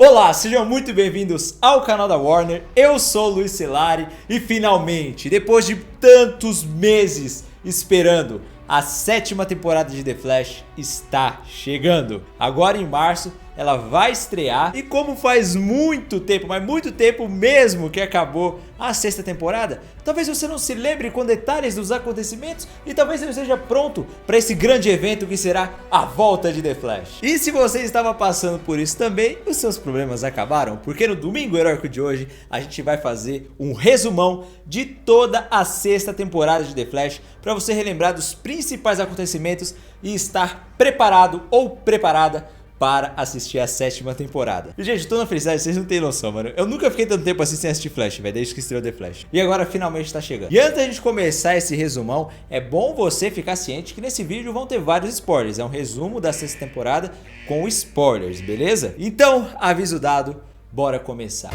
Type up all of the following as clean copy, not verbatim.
Olá, sejam muito bem-vindos ao canal da Warner, eu sou o Luiz Celari e finalmente, depois de tantos meses esperando, a 7ª temporada de The Flash está chegando. Agora em março ela vai estrear e como faz muito tempo, mas muito tempo mesmo que acabou a 6ª temporada, talvez você não se lembre com detalhes dos acontecimentos e talvez não esteja pronto para esse grande evento que será a volta de The Flash. E se você estava passando por isso também, os seus problemas acabaram, porque no domingo heróico de hoje a gente vai fazer um resumão de toda a 6ª temporada de The Flash para você relembrar dos principais acontecimentos e estar preparado ou preparada para assistir a 7ª temporada. E, gente, tô na felicidade, vocês não têm noção, mano. Eu nunca fiquei tanto tempo assim sem assistir Flash, velho, desde que estreou The Flash. E agora finalmente tá chegando. E antes da gente começar esse resumão, é bom você ficar ciente que nesse vídeo vão ter vários spoilers. É um resumo da 6ª temporada com spoilers, beleza? Então, aviso dado, bora começar.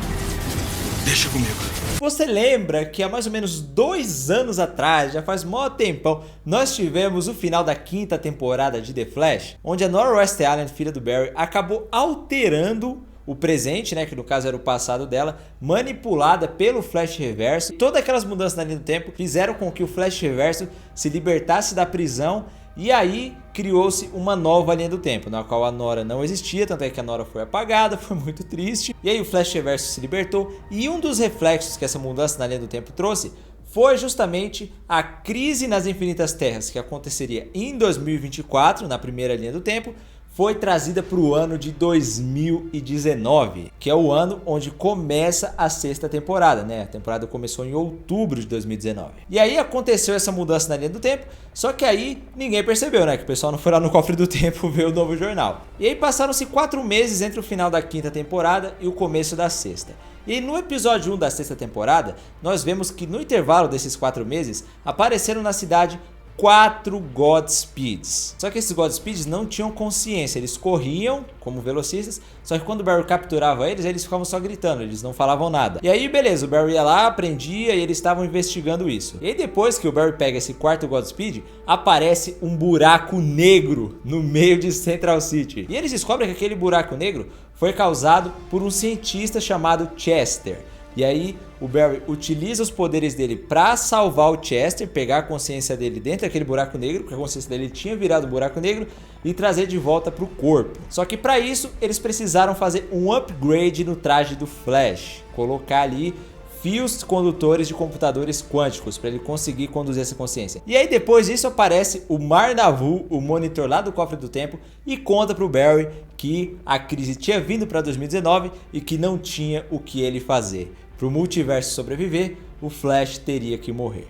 Deixa comigo. Você lembra que há mais ou menos 2 anos atrás, já faz mó tempão, nós tivemos o final da 5ª temporada de The Flash, onde a Nora West Allen, filha do Barry, acabou alterando o presente, né, que no caso era o passado dela, manipulada pelo Flash Reverso. Todas aquelas mudanças na linha do tempo fizeram com que o Flash Reverso se libertasse da prisão. E aí criou-se uma nova linha do tempo, na qual a Nora não existia, tanto é que a Nora foi apagada, foi muito triste. E aí o Flash Reverso se libertou e um dos reflexos que essa mudança na linha do tempo trouxe foi justamente a crise nas Infinitas Terras, que aconteceria em 2024, na primeira linha do tempo, foi trazida para o ano de 2019, que é o ano onde começa a 6ª temporada, né? A temporada começou em outubro de 2019. E aí aconteceu essa mudança na linha do tempo, só que aí ninguém percebeu, né? Que o pessoal não foi lá no cofre do tempo ver o novo jornal. E aí passaram-se 4 meses entre o final da 5ª temporada e o começo da 6ª. E aí, no episódio 1 da 6ª temporada, nós vemos que no intervalo desses 4 meses, apareceram na cidade 4 Godspeeds. Só que esses Godspeeds não tinham consciência, eles corriam como velocistas, só que quando o Barry capturava eles ficavam só gritando, eles não falavam nada. E aí beleza, o Barry ia lá, aprendia e eles estavam investigando isso. E aí depois que o Barry pega esse 4º Godspeed, aparece um buraco negro no meio de Central City. E eles descobrem que aquele buraco negro foi causado por um cientista chamado Chester. E aí o Barry utiliza os poderes dele para salvar o Chester, pegar a consciência dele dentro daquele buraco negro, porque a consciência dele tinha virado um buraco negro, e trazer de volta para o corpo. Só que para isso eles precisaram fazer um upgrade no traje do Flash, colocar ali fios condutores de computadores quânticos para ele conseguir conduzir essa consciência. E aí depois disso aparece o Mar-Navu, o monitor lá do cofre do tempo, e conta para o Barry que a crise tinha vindo para 2019 e que não tinha o que ele fazer. Para o multiverso sobreviver, o Flash teria que morrer.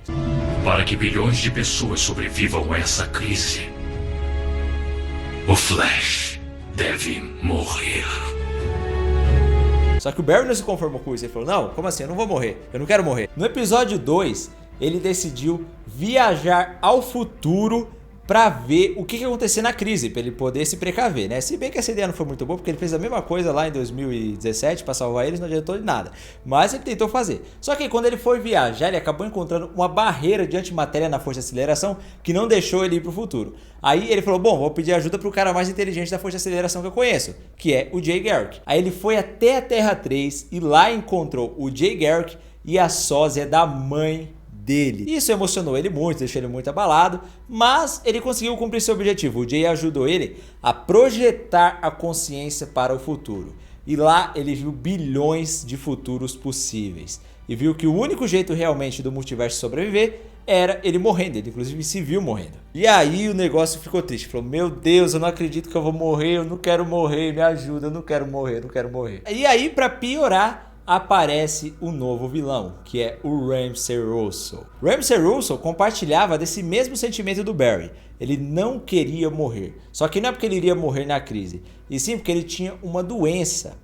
Para que bilhões de pessoas sobrevivam a essa crise, o Flash deve morrer. Só que o Barry não se conformou com isso, ele falou, não, como assim, eu não vou morrer, eu não quero morrer. No episódio 2, ele decidiu viajar ao futuro pra ver o que ia acontecer na crise, pra ele poder se precaver, né? Se bem que essa ideia não foi muito boa, porque ele fez a mesma coisa lá em 2017 pra salvar eles, não adiantou de nada. Mas ele tentou fazer. Só que quando ele foi viajar, ele acabou encontrando uma barreira de antimatéria na força de aceleração que não deixou ele ir pro futuro. Aí ele falou, bom, vou pedir ajuda pro cara mais inteligente da força de aceleração que eu conheço, que é o Jay Garrick. Aí ele foi até a Terra 3 e lá encontrou o Jay Garrick e a sósia da mãe dele. Isso emocionou ele muito, deixou ele muito abalado, mas ele conseguiu cumprir seu objetivo. O Jay ajudou ele a projetar a consciência para o futuro. E lá ele viu bilhões de futuros possíveis. E viu que o único jeito realmente do multiverso sobreviver era ele morrendo. Ele inclusive se viu morrendo. E aí o negócio ficou triste. Falou, meu Deus, eu não acredito que eu vou morrer, eu não quero morrer, me ajuda, eu não quero morrer, eu não quero morrer. E aí, pra piorar, aparece o novo vilão, que é o Ramsey Russell. Ramsey Russell compartilhava desse mesmo sentimento do Barry. Ele não queria morrer. Só que não é porque ele iria morrer na crise, e sim porque ele tinha uma doença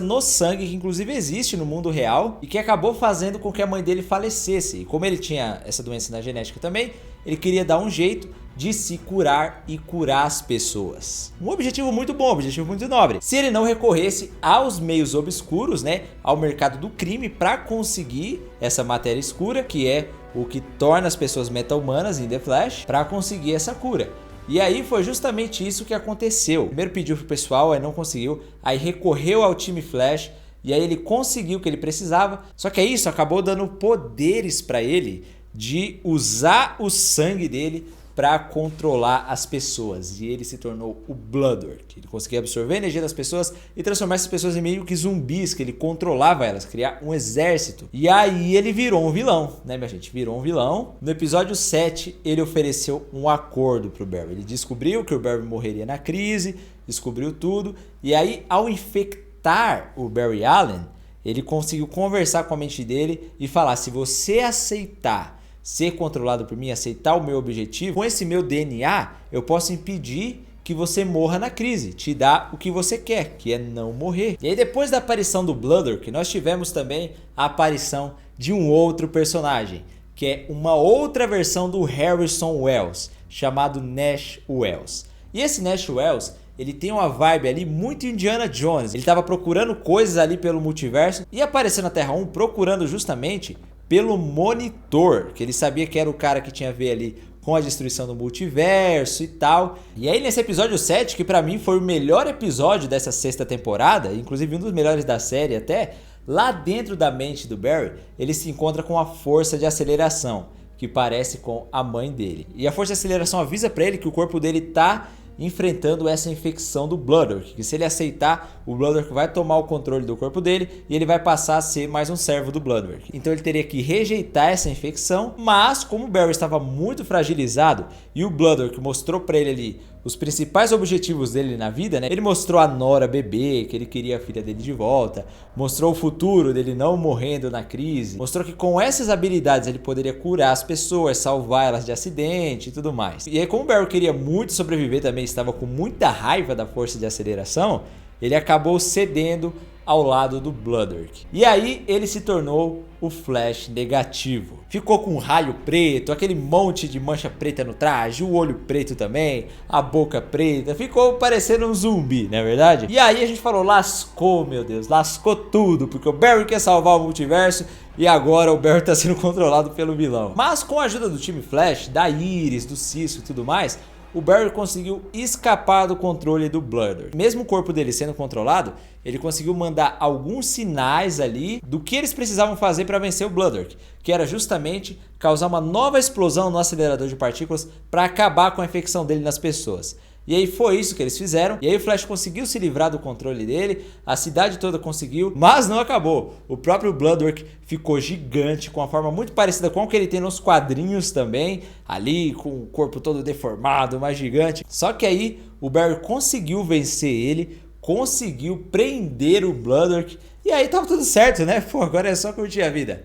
no sangue que inclusive existe no mundo real e que acabou fazendo com que a mãe dele falecesse. E como ele tinha essa doença na genética também, ele queria dar um jeito de se curar e curar as pessoas. Um objetivo muito bom, um objetivo muito nobre. Se ele não recorresse aos meios obscuros, né, ao mercado do crime para conseguir essa matéria escura, que é o que torna as pessoas meta-humanas em The Flash, para conseguir essa cura. E aí foi justamente isso que aconteceu. Primeiro pediu pro pessoal, aí não conseguiu, aí recorreu ao time Flash e aí ele conseguiu o que ele precisava. Só que isso acabou dando poderes para ele de usar o sangue dele para controlar as pessoas, e ele se tornou o Bloodwork. Ele conseguia absorver a energia das pessoas e transformar essas pessoas em meio que zumbis, que ele controlava elas, criar um exército. E aí ele virou um vilão, né, minha gente? Virou um vilão. No episódio 7, ele ofereceu um acordo pro Barry. Ele descobriu que o Barry morreria na crise, descobriu tudo, e aí ao infectar o Barry Allen, ele conseguiu conversar com a mente dele e falar: se você aceitar ser controlado por mim, aceitar o meu objetivo, com esse meu DNA, eu posso impedir que você morra na crise, te dar o que você quer, que é não morrer. E aí depois da aparição do Bloodwork, nós tivemos também a aparição de um outro personagem, que é uma outra versão do Harrison Wells, chamado Nash Wells. E esse Nash Wells, ele tem uma vibe ali muito Indiana Jones. Ele estava procurando coisas ali pelo multiverso e apareceu na Terra 1 procurando justamente pelo Monitor, que ele sabia que era o cara que tinha a ver ali com a destruição do multiverso e tal. E aí nesse episódio 7, que pra mim foi o melhor episódio dessa 6ª temporada, inclusive um dos melhores da série até, lá dentro da mente do Barry, ele se encontra com a força de aceleração, que parece com a mãe dele. E a força de aceleração avisa pra ele que o corpo dele tá enfrentando essa infecção do Bloodwork, que se ele aceitar, o Bloodwork vai tomar o controle do corpo dele e ele vai passar a ser mais um servo do Bloodwork. Então ele teria que rejeitar essa infecção, mas como o Barry estava muito fragilizado e o Bloodwork mostrou para ele ali os principais objetivos dele na vida, né? Ele mostrou a Nora bebê, que ele queria a filha dele de volta, mostrou o futuro dele não morrendo na crise, mostrou que com essas habilidades ele poderia curar as pessoas, salvar elas de acidente e tudo mais. E aí como o Barry queria muito sobreviver também, estava com muita raiva da força de aceleração, ele acabou cedendo ao lado do Bloodwork. E aí ele se tornou o Flash negativo. Ficou com um raio preto, aquele monte de mancha preta no traje, o olho preto também, a boca preta, ficou parecendo um zumbi, não é verdade? E aí a gente falou, lascou, meu Deus, lascou tudo, porque o Barry quer salvar o multiverso e agora o Barry está sendo controlado pelo vilão. Mas com a ajuda do time Flash, da Iris, do Cisco e tudo mais, o Barry conseguiu escapar do controle do Bloodwork. Mesmo o corpo dele sendo controlado, ele conseguiu mandar alguns sinais ali do que eles precisavam fazer para vencer o Bloodwork, que era justamente causar uma nova explosão no acelerador de partículas para acabar com a infecção dele nas pessoas. E aí foi isso que eles fizeram, e aí o Flash conseguiu se livrar do controle dele, a cidade toda conseguiu, mas não acabou. O próprio Bloodwork ficou gigante, com uma forma muito parecida com o que ele tem nos quadrinhos também, ali com o corpo todo deformado, mais gigante. Só que aí o Barry conseguiu vencer ele, conseguiu prender o Bloodwork, e aí tava tudo certo, né? Pô, agora é só curtir a vida.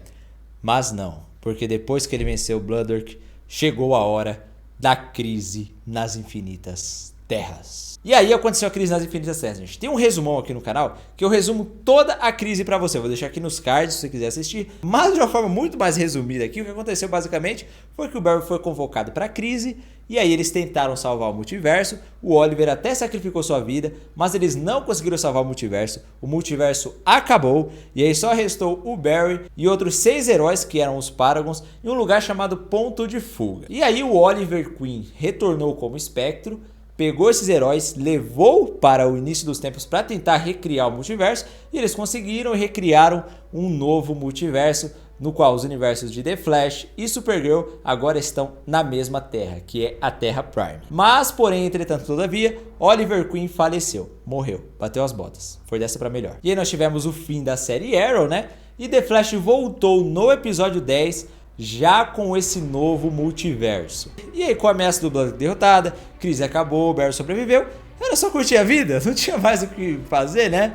Mas não, porque depois que ele venceu o Bloodwork, chegou a hora da crise nas infinitas terras. E aí aconteceu a crise nas infinitas terras, gente. Tem um resumão aqui no canal que eu resumo toda a crise pra você. Eu vou deixar aqui nos cards se você quiser assistir. Mas de uma forma muito mais resumida aqui, o que aconteceu basicamente foi que o Barry foi convocado pra crise e aí eles tentaram salvar o multiverso. O Oliver até sacrificou sua vida, mas eles não conseguiram salvar o multiverso. O multiverso acabou e aí só restou o Barry e outros 6 heróis que eram os Paragons em um lugar chamado Ponto de Fuga. E aí o Oliver Queen retornou como espectro, pegou esses heróis, levou para o início dos tempos para tentar recriar o multiverso e eles conseguiram e recriaram um novo multiverso no qual os universos de The Flash e Supergirl agora estão na mesma Terra, que é a Terra Prime. Mas, porém, entretanto, todavia, Oliver Queen faleceu, morreu, bateu as botas, foi dessa para melhor. E aí nós tivemos o fim da série Arrow, né? E The Flash voltou no episódio 10 já com esse novo multiverso. E aí com a ameaça do Bloodwork derrotada, crise acabou, o Barry sobreviveu, era só curtir a vida, não tinha mais o que fazer, né?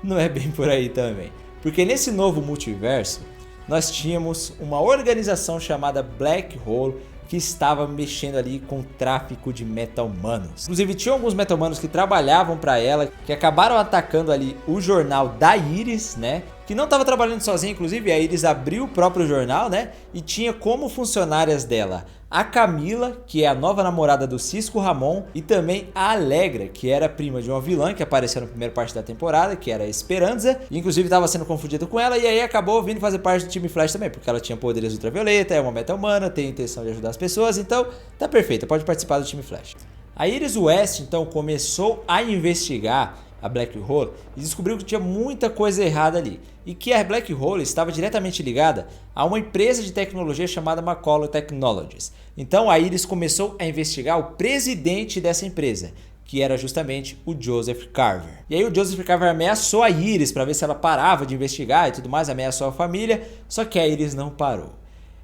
Não é bem por aí também. Porque nesse novo multiverso, nós tínhamos uma organização chamada Black Hole que estava mexendo ali com o tráfico de meta-humanos. Inclusive tinha alguns meta-humanos que trabalhavam para ela, que acabaram atacando ali o jornal da Iris, né? Que não estava trabalhando sozinha, inclusive a Iris abriu o próprio jornal, né? E tinha como funcionárias dela a Camila, que é a nova namorada do Cisco Ramon, e também a Alegra, que era prima de uma vilã que apareceu na primeira parte da temporada, que era a Esperanza, e inclusive estava sendo confundido com ela, e aí acabou vindo fazer parte do time Flash também, porque ela tinha poderes ultravioleta, é uma meta-humana, tem a intenção de ajudar as pessoas, então tá perfeita, pode participar do time Flash. A Iris West então começou a investigar a Black Hole e descobriu que tinha muita coisa errada ali e que a Black Hole estava diretamente ligada a uma empresa de tecnologia chamada McCullough Technologies. Então a Iris começou a investigar o presidente dessa empresa, que era justamente o Joseph Carver. E aí o Joseph Carver ameaçou a Iris para ver se ela parava de investigar e tudo mais, ameaçou a família, só que a Iris não parou.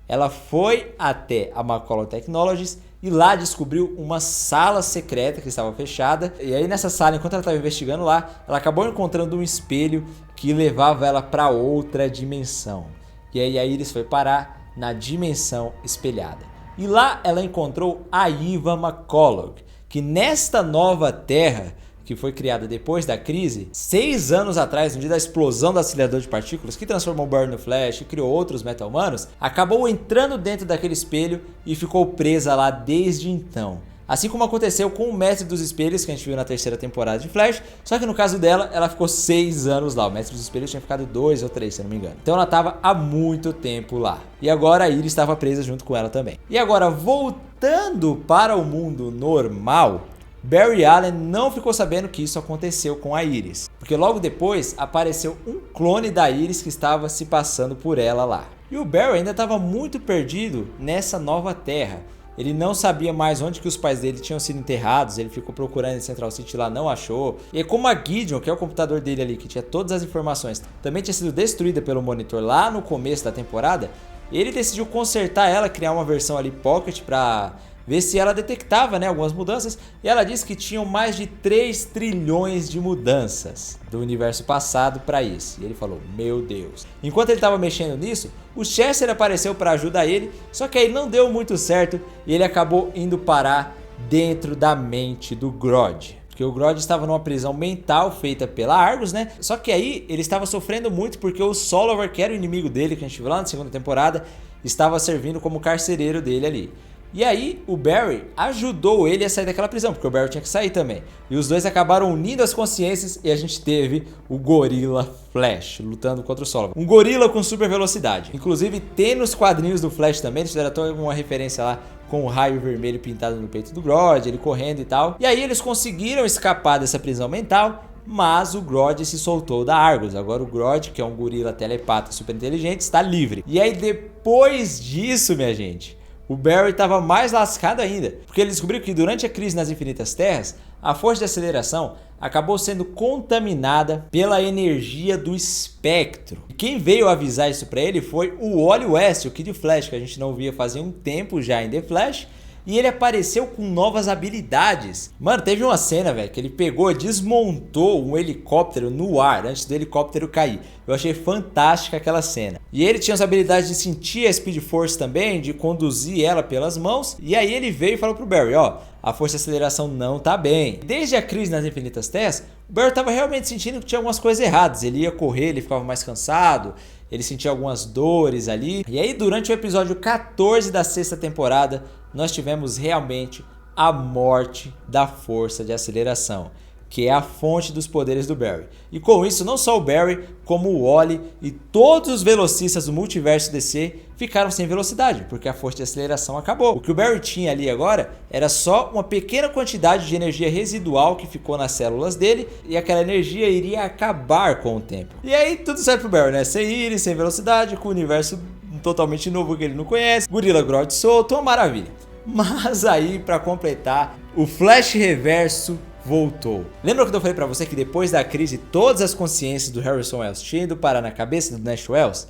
Ela foi até a McCullough Technologies e lá descobriu uma sala secreta que estava fechada. E aí nessa sala, enquanto ela estava investigando lá, ela acabou encontrando um espelho que levava ela para outra dimensão. E aí a Iris foi parar na dimensão espelhada. E lá ela encontrou a Eva McCullough, que nesta nova Terra, que foi criada depois da crise, 6 anos atrás, no dia da explosão do acelerador de partículas, que transformou o Barry no Flash e criou outros meta-humanos, acabou entrando dentro daquele espelho e ficou presa lá desde então. Assim como aconteceu com o Mestre dos Espelhos, que a gente viu na terceira temporada de Flash, só que no caso dela, ela ficou 6 anos lá. O Mestre dos Espelhos tinha ficado 2 ou 3, se eu não me engano. Então ela estava há muito tempo lá. E agora a Iris estava presa junto com ela também. E agora, voltando para o mundo normal, Barry Allen não ficou sabendo que isso aconteceu com a Iris, porque logo depois apareceu um clone da Iris que estava se passando por ela lá. E o Barry ainda estava muito perdido nessa nova Terra. Ele não sabia mais onde que os pais dele tinham sido enterrados, ele ficou procurando em Central City lá, não achou. E como a Gideon, que é o computador dele ali, que tinha todas as informações, também tinha sido destruída pelo monitor lá no começo da temporada, ele decidiu consertar ela, criar uma versão ali Pocket para ver se ela detectava, né, algumas mudanças, e ela disse que tinham mais de 3 trilhões de mudanças do universo passado para isso. E ele falou, meu Deus. Enquanto ele estava mexendo nisso, o Chester apareceu para ajudar ele, só que aí não deu muito certo e ele acabou indo parar dentro da mente do Grodd. Porque o Grodd estava numa prisão mental feita pela Argus, né? Só que aí ele estava sofrendo muito porque o Solover, que era o inimigo dele, que a gente viu lá na segunda temporada, estava servindo como carcereiro dele ali. E aí o Barry ajudou ele a sair daquela prisão, porque o Barry tinha que sair também. E os dois acabaram unindo as consciências e a gente teve o Gorilla Flash lutando contra o Solover. Um gorila com super velocidade. Inclusive tem nos quadrinhos do Flash também, eles fizeram até uma referência lá com o raio vermelho pintado no peito do Grodd, ele correndo e tal. E aí eles conseguiram escapar dessa prisão mental, mas o Grodd se soltou da Argus. Agora o Grodd, que é um gorila telepata super inteligente, está livre. E aí depois disso, minha gente, o Barry estava mais lascado ainda, porque ele descobriu que durante a crise nas Infinitas Terras, a força de aceleração acabou sendo contaminada pela energia do espectro. E quem veio avisar isso para ele foi o Wally West, o Kid Flash, que a gente não via fazia um tempo já em The Flash, e ele apareceu com novas habilidades. Mano, teve uma cena, velho, que ele pegou e desmontou um helicóptero no ar antes do helicóptero cair. Eu achei fantástica aquela cena. E ele tinha as habilidades de sentir a Speed Force também, de conduzir ela pelas mãos. E aí ele veio e falou pro Barry, ó, a força de aceleração não tá bem. Desde a crise nas Infinitas Terras, o Barry tava realmente sentindo que tinha algumas coisas erradas. Ele ia correr, ele ficava mais cansado, ele sentia algumas dores ali. E aí durante o episódio 14 da sexta temporada, nós tivemos realmente a morte da força de aceleração, que é a fonte dos poderes do Barry. E com isso, não só o Barry, como o Wally e todos os velocistas do multiverso DC ficaram sem velocidade, porque a força de aceleração acabou. O que o Barry tinha ali agora era só uma pequena quantidade de energia residual que ficou nas células dele, e aquela energia iria acabar com o tempo. E aí tudo certo pro Barry, né? Sem Iris, sem velocidade, com o universo totalmente novo que ele não conhece, Gorilla Grodd solto, uma maravilha. Mas aí, para completar, o Flash Reverso voltou. Lembra que eu falei pra você que depois da crise todas as consciências do Harrison Wells tinham ido parar na cabeça do Nash Wells?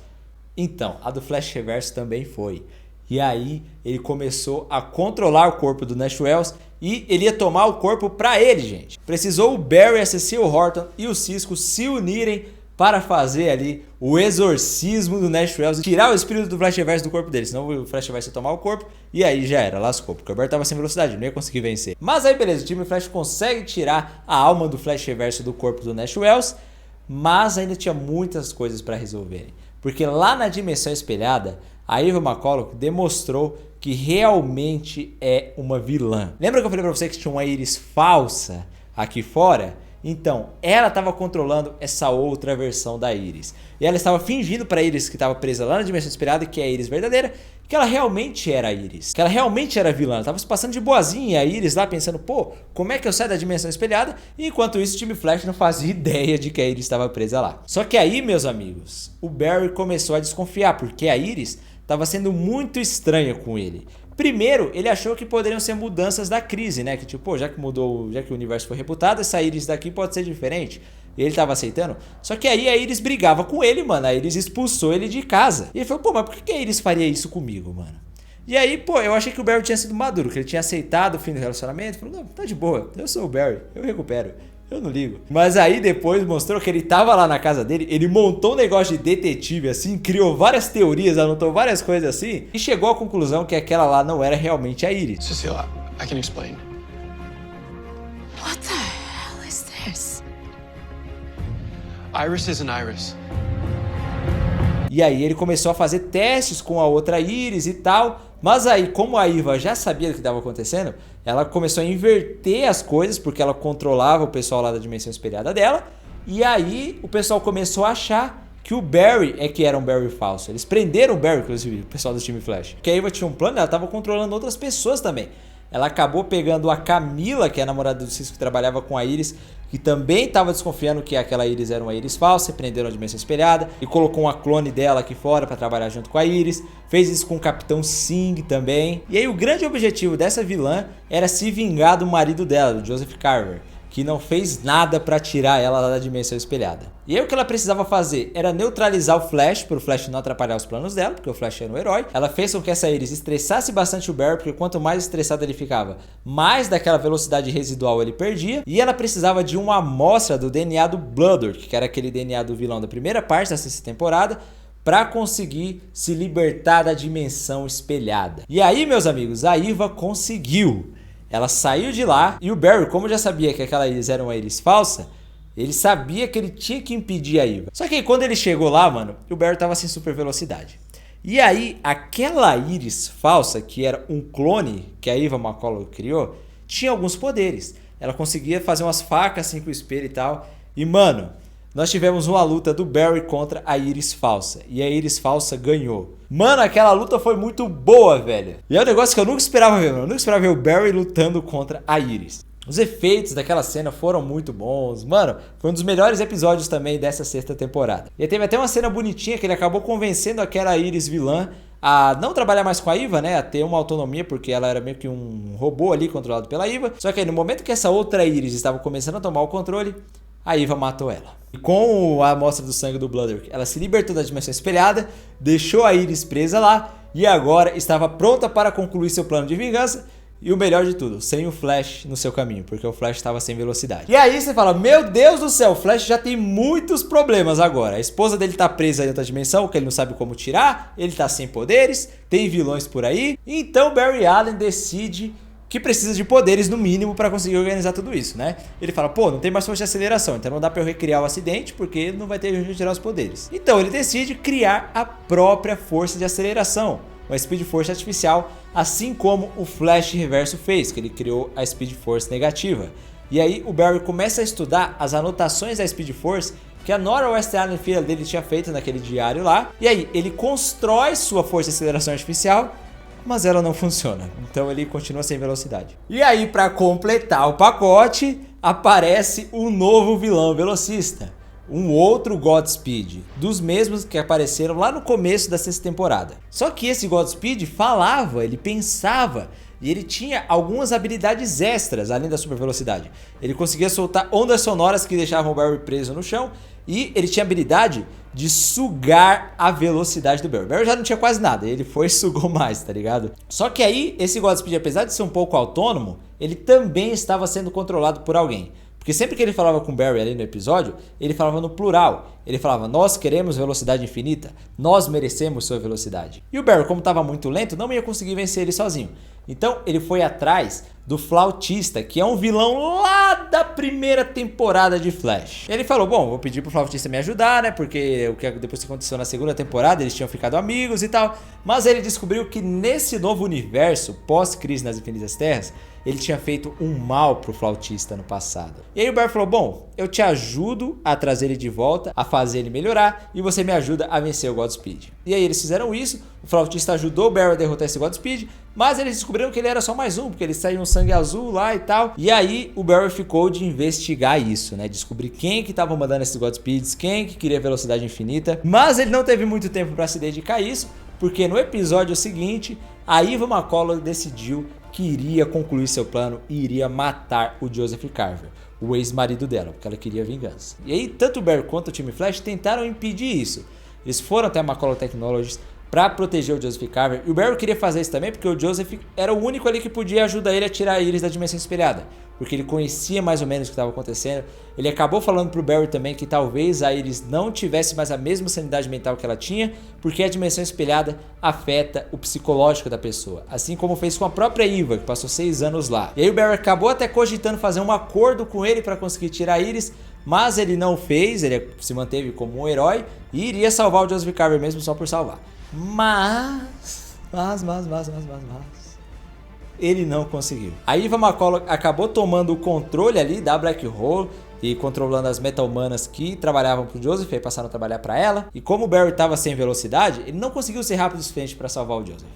Então, a do Flash Reverso também foi. E aí ele começou a controlar o corpo do Nash Wells e ele ia tomar o corpo pra ele, gente. Precisou o Barry, a Cecile Horton e o Cisco se unirem para fazer ali o exorcismo do Nash Wells e tirar o espírito do Flash Reverso do corpo dele, senão o Flash Reverso ia tomar o corpo e aí já era, lascou, porque o Barry tava sem velocidade, não ia conseguir vencer. Mas aí beleza, o time Flash consegue tirar a alma do Flash Reverso do corpo do Nash Wells, mas ainda tinha muitas coisas para resolverem, porque lá na dimensão espelhada a Eva McCulloch demonstrou que realmente é uma vilã. Lembra que eu falei pra você que tinha uma Iris falsa aqui fora? Então, ela estava controlando essa outra versão da Iris. E ela estava fingindo pra Iris que estava presa lá na dimensão espelhada, que é a Iris verdadeira, que ela realmente era a Iris, que ela realmente era vilã. Ela estava se passando de boazinha e a Iris lá pensando, pô, como é que eu saio da dimensão espelhada? E enquanto isso, o time Flash não fazia ideia de que a Iris estava presa lá. Só que aí, meus amigos, o Barry começou a desconfiar, porque a Iris estava sendo muito estranha com ele. Primeiro, ele achou que poderiam ser mudanças da crise, né? Que tipo, pô, já que mudou, já que o universo foi rebutado, essa Iris daqui pode ser diferente. E ele tava aceitando. Só que aí a Iris brigava com ele, mano. A Iris expulsou ele de casa. E ele falou, pô, mas por que a Iris faria isso comigo, mano? E aí, pô, eu achei que o Barry tinha sido maduro, que ele tinha aceitado o fim do relacionamento. Falou, não, tá de boa, eu sou o Barry, eu recupero. Eu não ligo. Mas aí depois mostrou que ele tava lá na casa dele, ele montou um negócio de detetive assim, criou várias teorias, anotou várias coisas assim e chegou à conclusão que aquela lá não era realmente a Iris. Cecile, I can explain. What the hell is this? Iris isn't Iris. E aí ele começou a fazer testes com a outra Iris e tal. Mas aí, como a Eva já sabia do que estava acontecendo, ela começou a inverter as coisas, porque ela controlava o pessoal lá da dimensão espelhada dela. E aí o pessoal começou a achar que o Barry é que era um Barry falso. Eles prenderam o Barry, inclusive, o pessoal do time Flash. Porque a Eva tinha um plano, ela estava controlando outras pessoas também. Ela acabou pegando a Camila, que é a namorada do Cisco que trabalhava com a Iris, que também estava desconfiando que aquela Iris era uma Iris falsa, prenderam a dimensão espelhada e colocou uma clone dela aqui fora para trabalhar junto com a Iris. Fez isso com o Capitão Singh também. E aí o grande objetivo dessa vilã era se vingar do marido dela, do Joseph Carver, que não fez nada para tirar ela da dimensão espelhada. E aí o que ela precisava fazer era neutralizar o Flash, para o Flash não atrapalhar os planos dela, porque o Flash era um herói. Ela fez com que essa Iris estressasse bastante o Barry, porque quanto mais estressado ele ficava, mais daquela velocidade residual ele perdia. E ela precisava de uma amostra do DNA do Bloodworth, que era aquele DNA do vilão da primeira parte dessa temporada, para conseguir se libertar da dimensão espelhada. E aí, meus amigos, a Eva conseguiu. Ela saiu de lá e o Barry, como já sabia que aquela Iris era uma Iris falsa, ele sabia que ele tinha que impedir a Eva. Só que aí, quando ele chegou lá, mano, o Barry tava sem super velocidade. E aí, aquela Iris falsa, que era um clone que a Eva McCulloch criou, tinha alguns poderes. Ela conseguia fazer umas facas assim com o espelho e tal. E, mano, nós tivemos uma luta do Barry contra a Iris falsa. E a Iris falsa ganhou. Mano, aquela luta foi muito boa, velho. E é um negócio que eu nunca esperava ver, mano. Eu nunca esperava ver o Barry lutando contra a Iris. Os efeitos daquela cena foram muito bons. Mano, foi um dos melhores episódios também dessa sexta temporada. E teve até uma cena bonitinha que ele acabou convencendo aquela Iris vilã a não trabalhar mais com a Eva, né? A ter uma autonomia, porque ela era meio que um robô ali controlado pela Eva. Só que aí, no momento que essa outra Iris estava começando a tomar o controle, a Eva matou ela. E com a amostra do sangue do Bloodworth, ela se libertou da dimensão espelhada, deixou a Iris presa lá e agora estava pronta para concluir seu plano de vingança. E o melhor de tudo, sem o Flash no seu caminho, porque o Flash estava sem velocidade. E aí você fala, meu Deus do céu, o Flash já tem muitos problemas agora. A esposa dele tá presa em outra dimensão, que ele não sabe como tirar, ele tá sem poderes, tem vilões por aí. Então Barry Allen decide que precisa de poderes no mínimo para conseguir organizar tudo isso, né? Ele fala, pô, não tem mais força de aceleração, então não dá para eu recriar o acidente porque não vai ter jeito de tirar os poderes. Então ele decide criar a própria força de aceleração, uma Speed Force artificial, assim como o Flash Reverso fez, que ele criou a Speed Force negativa. E aí o Barry começa a estudar as anotações da Speed Force que a Nora West Allen, filha dele, tinha feito naquele diário lá. E aí ele constrói sua força de aceleração artificial, mas ela não funciona, então ele continua sem velocidade. E aí, para completar o pacote, aparece um novo vilão velocista, um outro Godspeed, dos mesmos que apareceram lá no começo da sexta temporada. Só que esse Godspeed falava, ele pensava, e ele tinha algumas habilidades extras além da super velocidade. Ele conseguia soltar ondas sonoras que deixavam o Barry preso no chão, e ele tinha a habilidade de sugar a velocidade do Barry. O Barry já não tinha quase nada, ele foi e sugou mais, tá ligado? Só que aí, esse Godspeed, apesar de ser um pouco autônomo, ele também estava sendo controlado por alguém. Porque sempre que ele falava com o Barry ali no episódio, ele falava no plural. Ele falava, nós queremos velocidade infinita, nós merecemos sua velocidade. E o Barry, como estava muito lento, não ia conseguir vencer ele sozinho. Então ele foi atrás do Flautista, que é um vilão lá da primeira temporada de Flash. Ele falou, bom, vou pedir pro Flautista me ajudar, né, porque depois que aconteceu na segunda temporada, eles tinham ficado amigos e tal, mas ele descobriu que nesse novo universo, pós-Crise nas Infinitas Terras, ele tinha feito um mal pro Flautista no passado. E aí o Barry falou, bom, eu te ajudo a trazer ele de volta, a fazer ele melhorar, e você me ajuda a vencer o Godspeed. E aí eles fizeram isso, o Flautista ajudou o Barry a derrotar esse Godspeed, mas eles descobriram que ele era só mais um, porque eles saíram sangue azul lá e tal. E aí o Barry ficou de investigar isso, né? Descobrir quem que tava mandando esses Godspeeds, quem que queria velocidade infinita. Mas ele não teve muito tempo para se dedicar a isso, porque no episódio seguinte, a Eva McCullough decidiu que iria concluir seu plano e iria matar o Joseph Carver, o ex-marido dela, porque ela queria vingança. E aí tanto o Barry quanto o time Flash tentaram impedir isso. Eles foram até a McCullough Technologies para proteger o Joseph Carver, e o Barry queria fazer isso também porque o Joseph era o único ali que podia ajudar ele a tirar a Iris da dimensão espelhada, porque ele conhecia mais ou menos o que estava acontecendo. Ele acabou falando pro Barry também que talvez a Iris não tivesse mais a mesma sanidade mental que ela tinha, porque a dimensão espelhada afeta o psicológico da pessoa, assim como fez com a própria Eva, que passou 6 anos lá. E aí o Barry acabou até cogitando fazer um acordo com ele para conseguir tirar a Iris, mas ele não fez, ele se manteve como um herói e iria salvar o Joseph Carver mesmo só por salvar. Mas ele não conseguiu. A Eva McCullough acabou tomando o controle ali da Black Hole e controlando as meta-humanas que trabalhavam pro Joseph e passaram a trabalhar para ela. E como o Barry estava sem velocidade, ele não conseguiu ser rápido o suficiente para salvar o Joseph.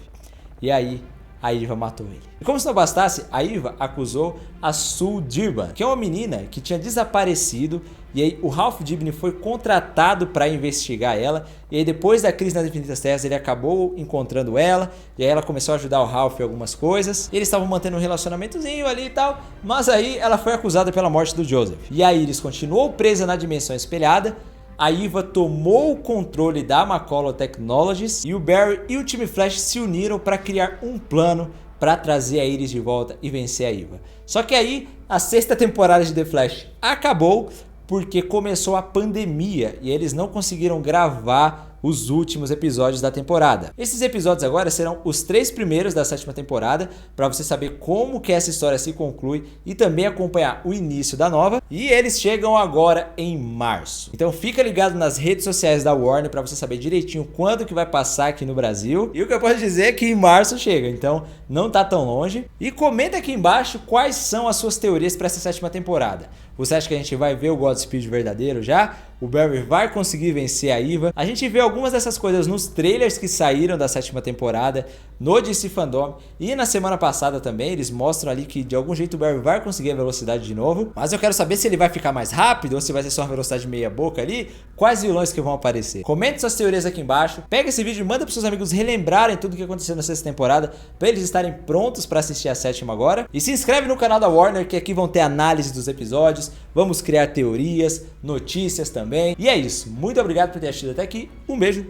E aí a Eva matou ele. E como se não bastasse, a Eva acusou a Sue Dibny, que é uma menina que tinha desaparecido, e aí o Ralph Dibny foi contratado para investigar ela, e aí depois da Crise nas Infinitas Terras ele acabou encontrando ela, e aí ela começou a ajudar o Ralph em algumas coisas, e eles estavam mantendo um relacionamentozinho ali e tal, mas aí ela foi acusada pela morte do Joseph. E a Iris continuou presa na dimensão espelhada. A Eva tomou o controle da McCullough Technologies e o Barry e o time Flash se uniram para criar um plano para trazer a Iris de volta e vencer a Eva. Só que aí a 6ª temporada de The Flash acabou porque começou a pandemia e eles não conseguiram gravar os últimos episódios da temporada. Esses episódios agora serão os 3 primeiros da 7ª temporada, para você saber como que essa história se conclui e também acompanhar o início da nova. E eles chegam agora em março. Então fica ligado nas redes sociais da Warner para você saber direitinho quando que vai passar aqui no Brasil. E o que eu posso dizer é que em março chega, então não tá tão longe. E comenta aqui embaixo quais são as suas teorias para essa 7ª temporada. Você acha que a gente vai ver o Godspeed verdadeiro já? O Barry vai conseguir vencer a Eva? A gente vê algumas dessas coisas nos trailers que saíram da 7ª temporada, no DC Fandom, e na semana passada também eles mostram ali que de algum jeito o Barry vai conseguir a velocidade de novo. Mas eu quero saber se ele vai ficar mais rápido ou se vai ser só uma velocidade meia boca ali. Quais vilões que vão aparecer? Comente suas teorias aqui embaixo. Pega esse vídeo e manda para seus amigos relembrarem tudo o que aconteceu na 6ª temporada, para eles estarem prontos para assistir a 7ª agora. E se inscreve no canal da Warner, que aqui vão ter análise dos episódios. Vamos criar teorias, notícias também. E é isso. Muito obrigado por ter assistido até aqui. Um beijo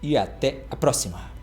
e até a próxima.